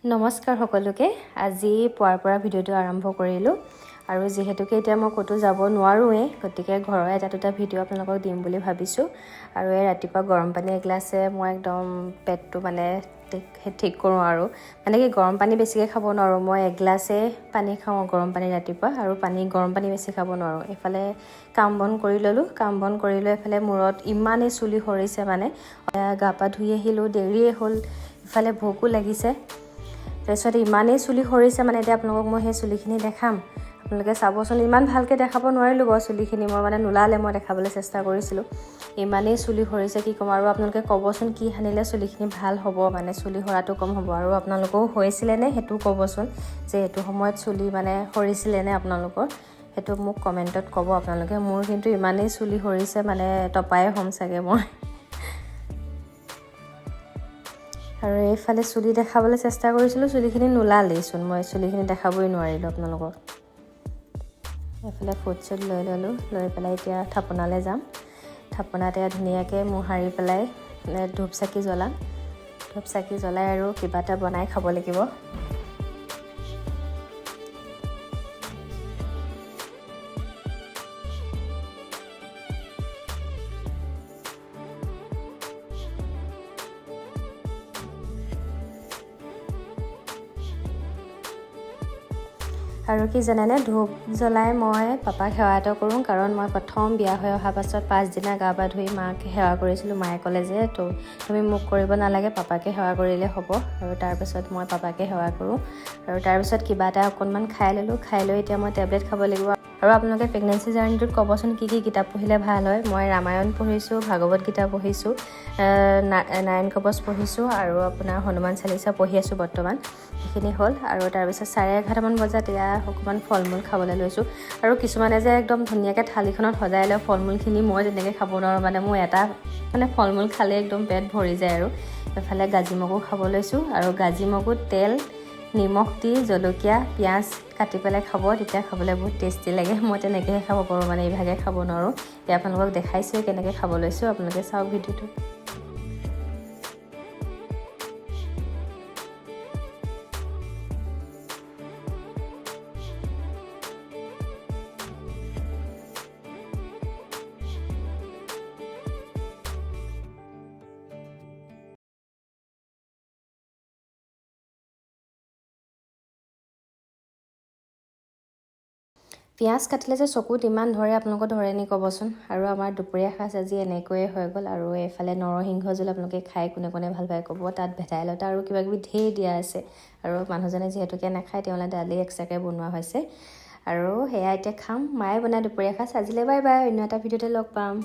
নমস্কাৰ সকলোকে আজি পুৱাৰ পৰা ভিডিঅ'টো আৰম্ভ কৰিলোঁ আৰু যেহেতুকে এতিয়া মই ক'তো যাব নোৱাৰোৱে গতিকে ঘৰৰ এটা দুটা ভিডিঅ' আপোনালোকক দিম বুলি ভাবিছোঁ আৰু এই ৰাতিপুৱা গৰম পানী এগিলাছে মই একদম পেটটো মানে ঠিক কৰোঁ আৰু মানে কি গৰম পানী বেছিকৈ খাব নোৱাৰোঁ মই এগিলাছে পানী খাওঁ গৰম পানী ৰাতিপুৱা আৰু গৰম পানী বেছি খাব নোৱাৰোঁ এফালে কাম বন কৰি ল'লোঁ কাম বন কৰি লৈ এফালে মূৰত ইমানেই চুলি সৰিছে মানে গা পা ধুই আহিলোঁ দেৰিয়ে হ'ল ইফালে ভোকো লাগিছে তাৰপিছত ইমানেই চুলি সৰিছে মানে এতিয়া আপোনালোকক মই সেই চুলিখিনি দেখাম আপোনালোকে চাবচোন ইমান ভালকৈ দেখাব নোৱাৰিলোঁ বাৰু চুলিখিনি মই মানে নোলালে মই দেখাবলৈ চেষ্টা কৰিছিলোঁ ইমানেই চুলি সৰিছে কি ক'ম আৰু আপোনালোকে ক'বচোন কি সানিলে চুলিখিনি ভাল হ'ব মানে চুলি সৰাটো কম হ'ব আৰু আপোনালোকেও হৈছিলেনে সেইটো ক'বচোন যে এইটো সময়ত চুলি মানে সৰিছিলেনে আপোনালোকৰ সেইটো মোক কমেণ্টত ক'ব আপোনালোকে মোৰ কিন্তু ইমানেই চুলি সৰিছে মানে টপাই হ'ম চাগে মই আৰু এইফালে চুলি দেখাবলৈ চেষ্টা কৰিছিলোঁ চুলিখিনি নোলালেইচোন মই চুলিখিনি দেখাবই নোৱাৰিলোঁ আপোনালোকক এইফালে ফুট চুট লৈ ল'লোঁ লৈ পেলাই এতিয়া থাপনালৈ যাম থাপনাতে ধুনীয়াকৈ মোহাৰি পেলাই ধূপ চাকি জ্বলাই আৰু কিবা এটা বনাই খাব লাগিব আৰু কি জানেনে ধূপ জ্বলাই মই পাপাক সেৱা এটা কৰোঁ কাৰণ মই প্ৰথম বিয়া হৈ অহাৰ পাছত 5 দিনা গা পা ধুই মাক সেৱা কৰিছিলোঁ মায়ে ক'লে যে তুমি মোক কৰিব নালাগে পাপাকে সেৱা কৰিলে হ'ব আৰু তাৰপিছত মই পাপাকে সেৱা কৰোঁ আৰু তাৰপিছত কিবা এটা অকণমান খাই ল'লোঁ খাই লৈ এতিয়া মই টেবলেট খাব লাগিব আৰু আপোনালোকে প্ৰেগনেঞ্চি জাৰ্নিটোত ক'বচোন কি কিতাপ পঢ়িলে ভাল হয় মই ৰামায়ণ পঢ়িছোঁ ভাগৱত গীতা পঢ়িছোঁ নাৰায়ণ কৱচ পঢ়িছোঁ আৰু আপোনাৰ হনুমান চালিচা পঢ়ি আছোঁ বৰ্তমান সেইখিনি হ'ল আৰু তাৰপিছত 11:30মান বজাত এয়া অকণমান ফল মূল খাবলৈ লৈছোঁ আৰু কিছুমানে যে একদম ধুনীয়াকৈ থালিখনত সজাই লয় ফল মূলখিনি মই তেনেকৈ খাব নোৱাৰোঁ মানে মোৰ এটা মানে ফল মূল খালে একদম পেট ভৰি যায় আৰু এফালে গাজি মগু খাব লৈছোঁ আৰু গাজি মগুত তেল নিমখ দি জলকীয়া পিঁয়াজ কাটি পেলাই খাব তেতিয়া খাবলৈ বহুত টেষ্টি লাগে মই তেনেকৈহে খাব পাৰোঁ মানে ইভাগে খাব নোৱাৰোঁ এতিয়া আপোনালোকক দেখাইছোঁ কেনেকৈ খাব লৈছোঁ আপোনালোকে চাওক ভিডিঅ'টো পিঁয়াজ কাটিলে যে চকুত ইমান ধৰে আপোনালোকৰ ধৰেনি ক'বচোন আৰু আমাৰ দুপৰীয়া সাঁজ আজি এনেকৈয়ে হৈ গ'ল আৰু এইফালে নৰসিংহ জোল আপোনালোকে খাই কোনে কোনে ভাল পায় ক'ব তাত ভেদাইলতা আৰু কিবাকিবি ঢেৰ দিয়া আছে আৰু মানুহজনে যিহেতুকে নাখায় তেওঁলৈ দালি এক্সট্ৰাকৈ বনোৱা হৈছে আৰু সেয়া এতিয়া খাম মায়ে বনাই দুপৰীয়া সাঁজ আজিলৈ বাই বাই অন্য এটা ভিডিঅ'তে লগ পাম